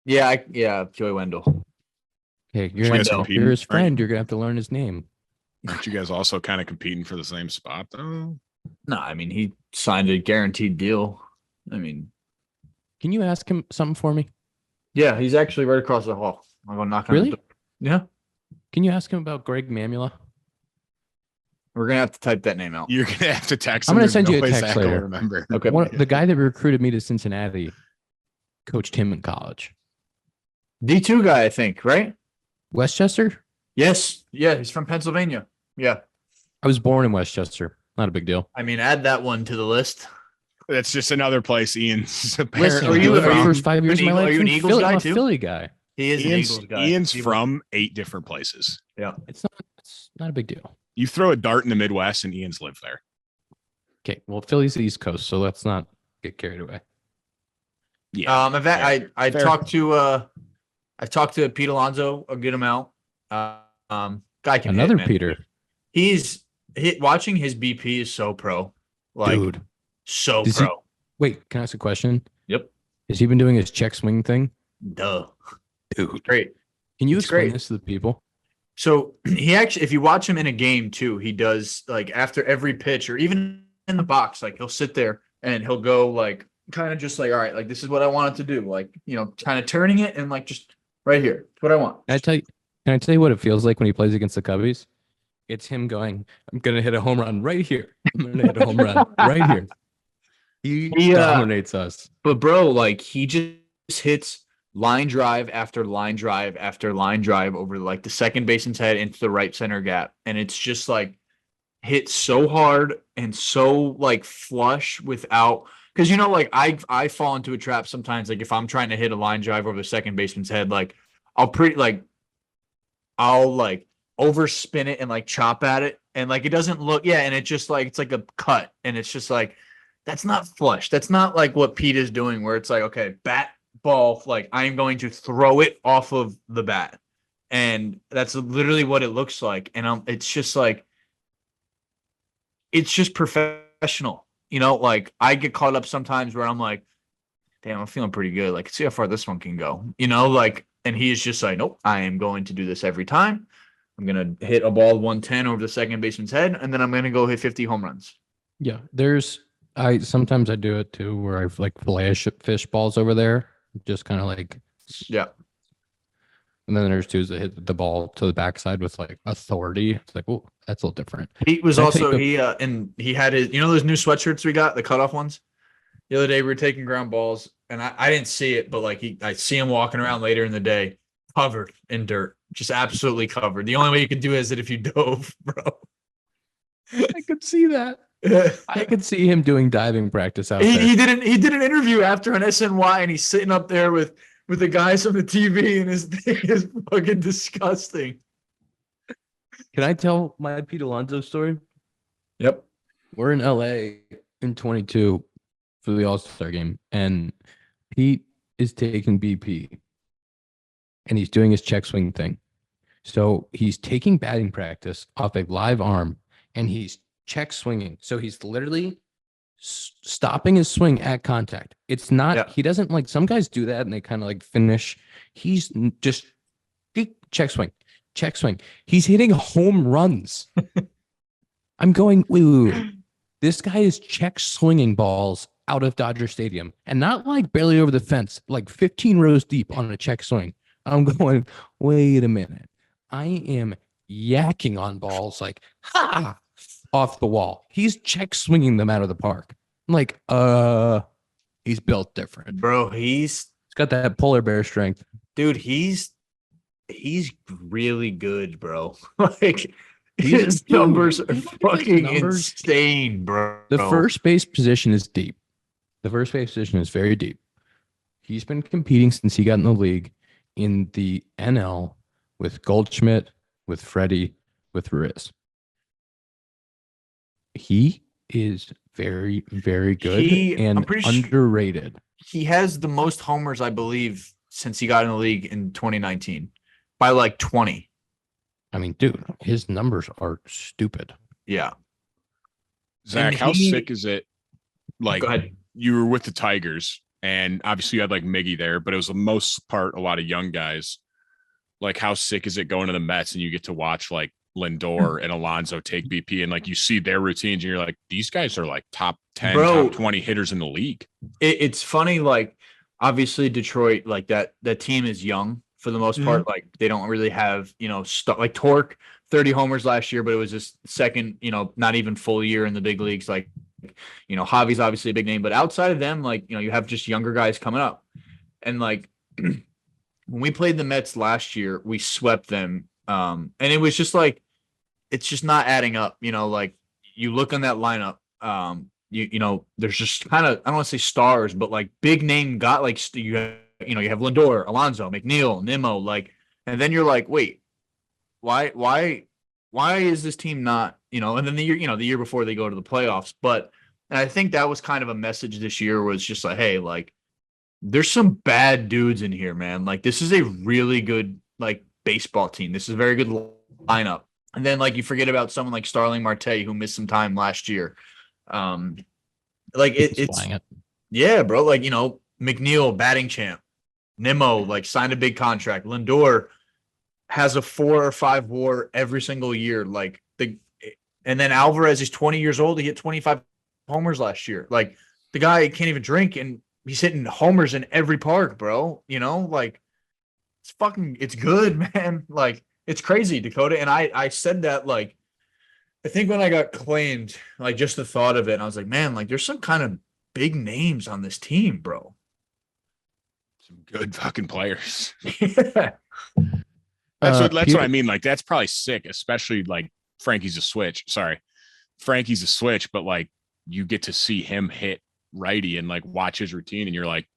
Yeah, Joey Wendell. Okay, you're his friend. You're gonna have to learn his name. Aren't you guys also kind of competing for the same spot though? No, I mean he signed a guaranteed deal. I mean, can you ask him something for me? Yeah, he's actually right across the hall. I'll go knock on Really? the door. Yeah. Can you ask him about Greg Mamula? We're gonna have to type that name out. You're gonna have to text him. I'm gonna send you a text later. Remember. Okay. The guy that recruited me to Cincinnati coached him in college. D2 guy, I think, right? Westchester? Yes. Yeah, he's from Pennsylvania. Yeah. I was born in Westchester. Not a big deal. I mean, add that one to the list. That's just another place Ian's Listen, apparently. For the first 5 years of my life, are you an in Eagles Philly, guy I'm a too? Philly guy. He is an Eagles guy. Ian's from 8 different places. Yeah. It's not a big deal. You throw a dart in the Midwest and Ian's lived there. Okay, well, Philly's the East Coast, so let's not get carried away. Yeah. I talked to Pete Alonso a good amount. Guy can Another hit, man. Peter. Watching his BP is so pro. Like, Dude. so Does pro. Wait, can I ask a question? Yep. Has he been doing his check swing thing? Duh. Dude. Great. Can you It's explain great. this to the people? So he actually, if you watch him in a game too, he does like after every pitch or even in the box, like he'll sit there and he'll go like kind of just like, all right, like this is what I wanted to do. Like, kind of turning it and like just right here. It's what I want. Can I tell you what it feels like when he plays against the Cubbies? It's him going, I'm going to hit a home run right here. I'm going to hit a home run right here. He He, dominates us. But bro, like he just hits line drive after line drive after line drive over like the second baseman's head into the right center gap. And it's just like hit so hard and so like flush without because like I fall into a trap sometimes. Like if I'm trying to hit a line drive over the second baseman's head, like I'll like overspin it and like chop at it. And like it doesn't look, and it just like it's like a cut. And it's just like that's not flush. That's not like what Pete is doing, where it's like, okay, bat ball, like I'm going to throw it off of the bat. And that's literally what it looks like. And it's just like, it's just professional. Like I get caught up sometimes where I'm like, damn, I'm feeling pretty good. Like, see how far this one can go, like, and he is just like, nope, I am going to do this every time. I'm going to hit a ball 110 over the second baseman's head, and then I'm going to go hit 50 home runs. Yeah, sometimes I do it too, where I've like fish balls over there, just kind of like, yeah. And then there's twos that hit the ball to the backside with like authority. It's like, oh, that's a little different. He was and he had his, those new sweatshirts we got, the cutoff ones. The other day we were taking ground balls, and I didn't see it, but like I see him walking around later in the day, covered in dirt, just absolutely covered. The only way you could do it is that if you dove, bro. I could see that. I could see him doing diving practice out there. He did an interview after on SNY, and he's sitting up there with the guys on the TV, and his thing is fucking disgusting. Can I tell my Pete Alonso story? Yep. We're in LA in 22 for the All-Star game, and Pete is taking BP, and he's doing his check swing thing. So he's taking batting practice off a live arm, and he's check swinging. So he's literally stopping his swing at contact. It's not, He doesn't like, some guys do that and they kind of like finish. He's just check swing. He's hitting home runs. I'm going, wait. This guy is check swinging balls out of Dodger Stadium, and not like barely over the fence, like 15 rows deep on a check swing. I'm going, wait a minute. I am yakking on balls like, off the wall. He's check swinging them out of the park. I'm like, he's built different. Bro, he's got that polar bear strength. Dude, he's really good, bro. Like his numbers are fucking insane, bro. The first base position is deep. The first base position is very deep. He's been competing since he got in the league in the NL with Goldschmidt, with Freddie, with Ruiz. He is very, very good and underrated. He has the most homers, I believe, since he got in the league in 2019 by like 20. I mean, dude, his numbers are stupid. Yeah. Zach, how sick is it? Like, you were with the Tigers, and obviously you had like Miggy there, but it was the most part a lot of young guys. Like, how sick is it going to the Mets and you get to watch like Lindor and Alonso take BP, and like you see their routines and you're like, these guys are like top 10, top 20 hitters in the league. It's funny, like obviously Detroit, like that team is young for the most part. Like they don't really have, like Torque, 30 homers last year, but it was his second, not even full year in the big leagues. Like, Javi's obviously a big name, but outside of them, like, you have just younger guys coming up. And like when we played the Mets last year, we swept them. And it was just like, it's just not adding up, like you look on that lineup, there's just kind of, I don't want to say stars, but like big name got like, you have Lindor, Alonso, McNeil, Nimmo, like, and then you're like, wait, why is this team not, and then the year before they go to the playoffs. But and I think that was kind of a message this year was just like, hey, like there's some bad dudes in here, man. Like this is a really good, like, baseball team. This is a very good lineup. And then like you forget about someone like Starling Marte who missed some time last year. Like it's yeah, bro. Like, McNeil, batting champ. Nimmo, like, signed a big contract. Lindor has a 4 or 5 WAR every single year. Like and then Alvarez is 20 years old. He hit 25 homers last year. Like the guy can't even drink, and he's hitting homers in every park, bro. Like it's good, man. Like it's crazy, Dakota. And I said that, like, I think when I got claimed, like just the thought of it, I was like, man, like there's some kind of big names on this team, bro. Some good fucking players. Yeah. That's what I mean. Like, that's probably sick, especially like Frankie's a switch. Sorry. Frankie's a switch, but like you get to see him hit righty and like watch his routine, and you're like,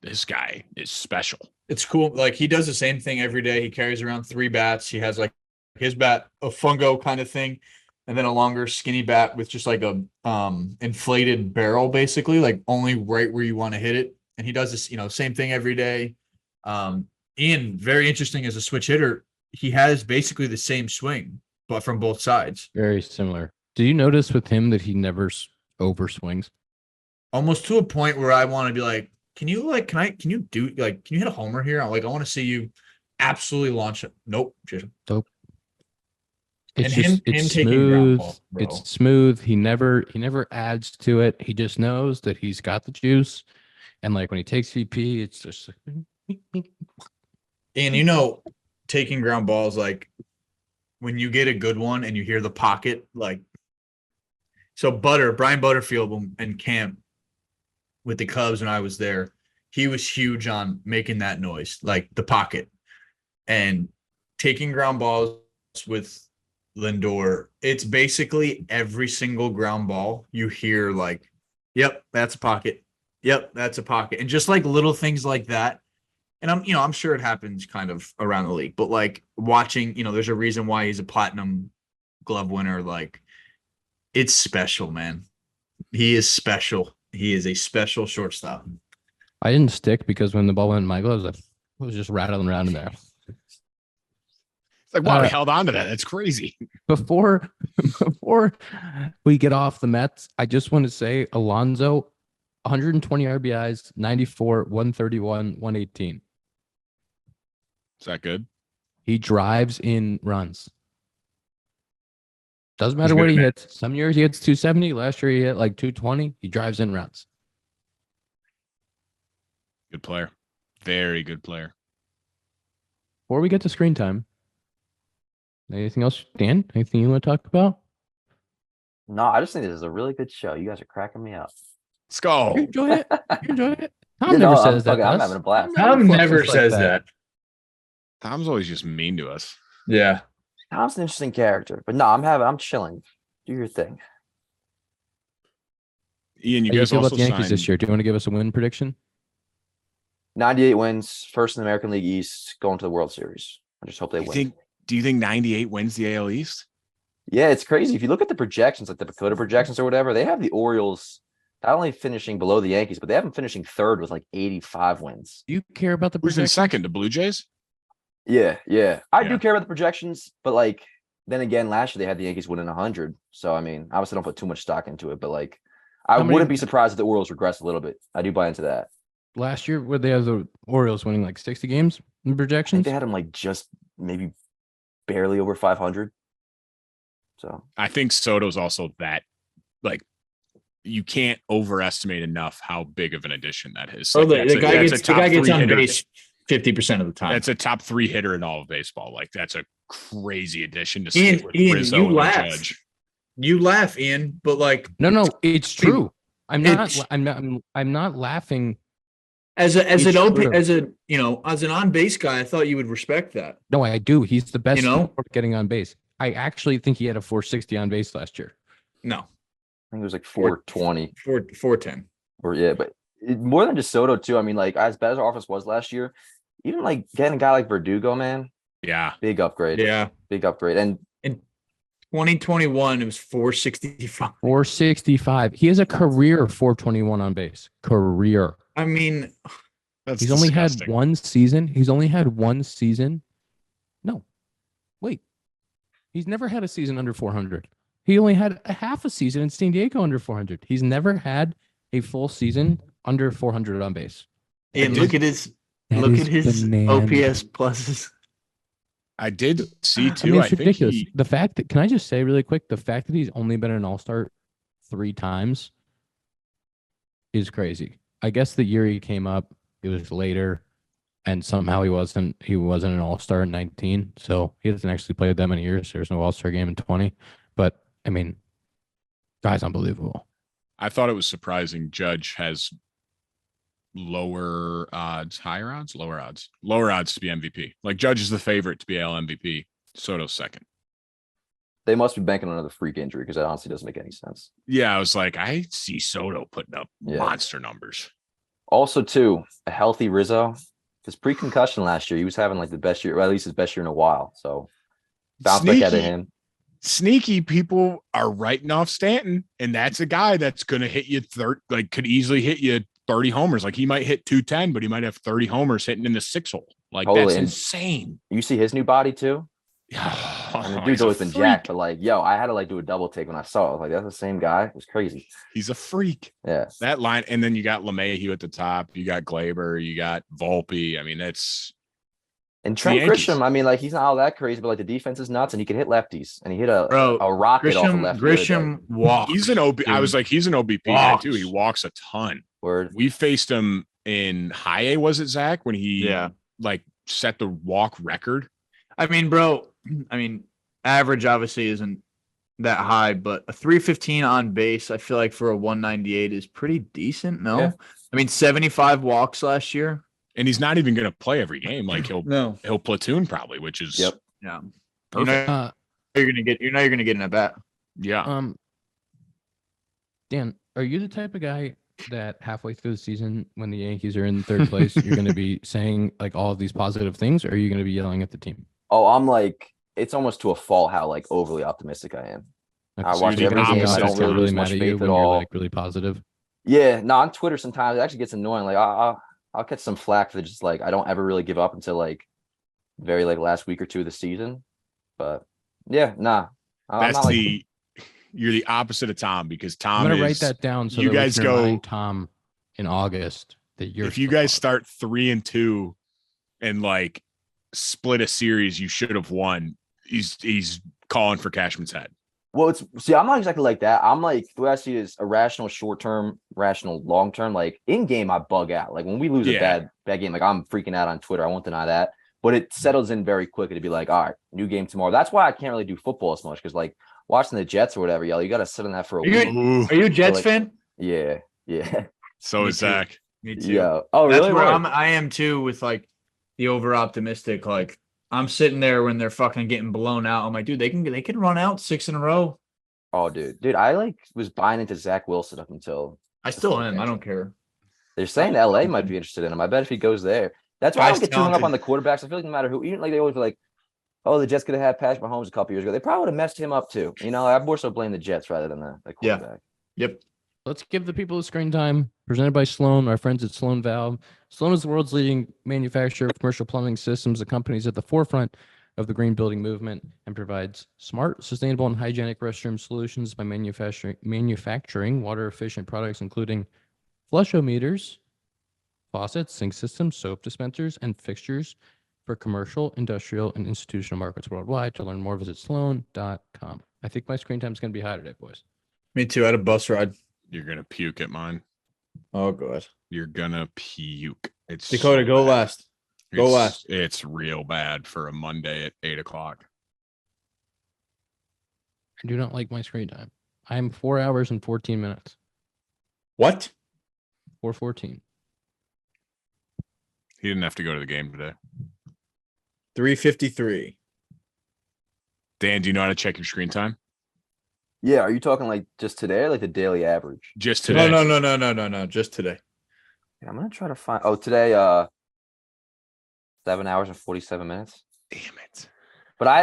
this guy is special. It's cool. Like he does the same thing every day. He carries around 3 bats. He has like his bat, a fungo kind of thing, and then a longer skinny bat with just like a inflated barrel, basically, like only right where you want to hit it. And he does this, same thing every day. Ian, very interesting as a switch hitter. He has basically the same swing, but from both sides. Very similar. Do you notice with him that he never overswings? Almost to a point where I want to be like, can you hit a homer here? I want to see you absolutely launch it. Nope. Just Nope. And It's him taking ground smooth. balls, bro. It's smooth. He never adds to it. He just knows that he's got the juice. And like when he takes VP, it's just And taking ground balls, like when you get a good one and you hear the pocket, like so Brian Butterfield and camp with the Cubs when I was there, he was huge on making that noise, like the pocket. And taking ground balls with Lindor, it's basically every single ground ball you hear like, yep, that's a pocket. Yep, that's a pocket. And just like little things like that. And I'm sure it happens kind of around the league, but like watching, there's a reason why he's a platinum glove winner. Like it's special, man. He is special. He is a special shortstop. I didn't stick because when the ball went in my gloves, I was just rattling around in there. It's like, wow, he held on to that. That's crazy. Before we get off the Mets, I just want to say Alonso, 120 RBIs, 94, 131, 118. Is that good? He drives in runs. Doesn't matter what he hits. Some years he hits 270. Last year he hit like 220. He drives in runs. Good player. Very good player. Before we get to screen time, anything else, Dan? Anything you want to talk about? No, I just think this is a really good show. You guys are cracking me up. Let's go. You enjoy it? You enjoy it? Tom You never know, says that. I'm to us. having a blast. Tom never fucks us like says that. Tom's always just mean to us. Yeah. Tom's an interesting character, but no, I'm chilling. Do your thing. Ian, you How do you guys feel about also the Yankees signed. this year? Do you want to give us a win prediction? 98 wins, first in the American League East, going to the World Series. I just hope they win. Do you think 98 wins the AL East? Yeah, it's crazy. If you look at the projections, like the Dakota projections or whatever, they have the Orioles not only finishing below the Yankees, but they have them finishing third with like 85 wins. Do you care about the Who's in projections? second? The Blue Jays? Yeah. I Yeah. do care about the projections, but like then again, last year they had the Yankees winning 100. So I mean, obviously don't put too much stock into it, but like I How many- wouldn't be surprised if the Orioles regress a little bit. I do buy into that. Last year, where they have the Orioles winning like 60 games in I think projections? they had them like just maybe barely over 500. So I think Soto's also that, like, you can't overestimate enough how big of an addition that is. Oh, Like, the guy that's gets a top three on hitter. base 50% of the time. That's a top 3 hitter in all of baseball. Like, that's a crazy addition to Ian, stick with Ian, Rizzo you and laugh. Judge. You laugh, Ian, but like No, it's true. I'm not. It's- I'm not laughing. as It's true. an on base guy, I thought you would respect that. No, I do. He's the best You know? for getting on base. I actually think he had a 460 on base last year. No, I think it was like 420 410. or yeah, but more than just Soto too. I mean, like as bad as our offense was last year, even like getting a guy like Verdugo, man, Yeah. big upgrade. Yeah, Big upgrade. And 2021 it was 465. 465. He has a career 421 on base. Career. I mean, That's He's only had disgusting. one season. He's only had one season. No, wait. He's never had a season under 400. He only had a half a season in San Diego under 400. He's never had a full season under 400 on base. and look at his That is bananas. OPS pluses. I did see I too. mean, I, it's think ridiculous. he, The fact that, can I just say really quick, the fact that he's only been an all-star 3 times is crazy. I guess the year he came up, it was later, and somehow he wasn't an all-star in 19. So he hasn't actually played that many years. There's no all-star game in 20. But I mean, guy's unbelievable. I thought it was surprising Judge has lower odds, higher odds, lower odds to be MVP. Like Judge is the favorite to be AL MVP. Soto's second. They must be banking on another freak injury because that honestly doesn't make any sense. Yeah, I was like, I see Soto putting up monster numbers. Also, too, a healthy Rizzo. Because pre-concussion last year, he was having like the best year, or at least his best year in a while. So bounce back out of him. Sneaky people are writing off Stanton, and that's a guy that's going to hit you could easily hit you 30 homers. Like he might hit 210, but he might have 30 homers hitting in the 6-hole. Like that's insane. You see his new body too? And the dude's always been jacked, but like, I had to like do a double take when I saw it. I was like, that's the same guy. It was crazy. He's a freak. Yeah. That line, and then you got LeMahieu at the top. You got Glaber. You got Volpe. I mean, and Trent Grisham. I mean, like he's not all that crazy, but like the defense is nuts, and he can hit lefties, and he hit a rocket off the left. Grisham walks. He's an OB. I was like, he's an OBP guy too. He walks a ton. Word. We faced him in high A. Was it Zack when he like set the walk record? I mean, bro. Average obviously isn't that high, but a 315 on base, I feel like for a 198 is pretty decent. No, yeah. I mean 75 walks last year, and he's not even going to play every game. Like he'll platoon probably, which is yeah. Perfect. You're gonna get in a bat. Yeah. Dan, are you the type of guy that halfway through the season, when the Yankees are in third place, you're going to be saying like all of these positive things, or are you going to be yelling at the team? Oh, I'm like, it's almost to a fault how like overly optimistic I am. Okay, I watch every game. I don't really lose much faith at all. Like really positive. Yeah, no, on Twitter sometimes it actually gets annoying. Like I'll catch some flack for just like I don't ever really give up until like very like last week or two of the season. But yeah, nah. You're the opposite of Tom because Tom. I'm gonna write that down so you that guys we can go remind Tom in August that you're. If you guys start 3-2 and like split a series you should have won, he's calling for Cashman's head. Well, I'm not exactly like that. I'm like, the way I see it is a rational short-term, rational long-term. Like in game, I bug out. Like when we lose a bad game, like I'm freaking out on Twitter. I won't deny that. But it settles in very quickly to be like, all right, new game tomorrow. That's why I can't really do football as much because like watching the Jets or whatever, you got to sit on that for a week. Are you a Jets fan? Yeah. So is Zack. Me too. Yeah. Oh, That's really? Where I am too with like the over optimistic. Like I'm sitting there when they're fucking getting blown out. I'm like, dude, they can run out 6 in a row. Oh, dude, I like was buying into Zach Wilson up until I still am. I don't care. They're saying LA might be interested in him. I bet if he goes there, that's why I don't get too hung up on the quarterbacks. I feel like no matter who, even like they always be like, oh, the Jets could have had Patrick Mahomes a couple years ago. They probably would have messed him up too. You know, I more so blame the Jets rather than the quarterback. Yep. Let's give the people the screen time. Presented by Sloan, our friends at Sloan Valve. Sloan is the world's leading manufacturer of commercial plumbing systems. The company is at the forefront of the green building movement and provides smart, sustainable, and hygienic restroom solutions by manufacturing water-efficient products, including flushometers, faucets, sink systems, soap dispensers, and fixtures for commercial, industrial, and institutional markets worldwide. To learn more, visit sloan.com. I think my screen time is going to be high today, boys. Me too. I had a bus ride. You're gonna puke at mine. Oh, God. You're gonna puke. It's Dakota, go last. Go last. It's real bad for a Monday at 8:00. I do not like my screen time. I am 4 hours and 14 minutes. What? 4:14. He didn't have to go to the game today. 3:53. Dan, do you know how to check your screen time? Yeah, are you talking like just today or like the daily average? Just today. No. Just today. Yeah, I'm gonna try to find today 7 hours and 47 minutes. Damn it. But I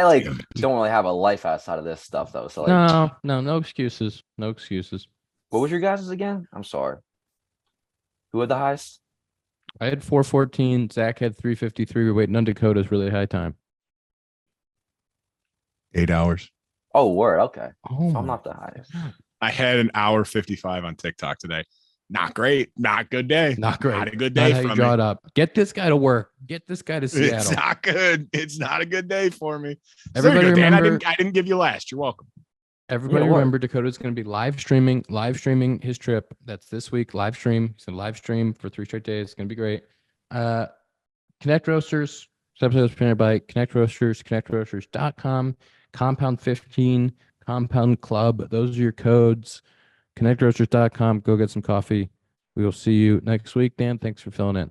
don't really have a life outside of this stuff though. So like, no excuses. No excuses. What was your guys' again? I'm sorry. Who had the highest? I had 4:14. Zack had 3:53. We're waiting on Dakota's really high time. 8 hours. Oh, word. Okay. Oh, So I'm not the highest. I had an hour 55 on TikTok today. Not great. Not good day. Not great. Not a good Not day how you for draw me. it up. Get this guy to work. Get this guy to Seattle. It's not good. It's not a good day for me. Everybody There you go, Dan. remember. I didn't give you last. You're welcome. Everybody Yeah, what? remember Dakota's going to be live streaming his trip. That's this week. Live stream. He's going to live stream for 3 straight days. It's going to be great. Connect Roasters. This episode is presented by Connect Roasters, connectroasters.com, Compound 15, Compound Club. Those are your codes. connectroasters.com. Go get some coffee. We will see you next week. Dan, thanks for filling in.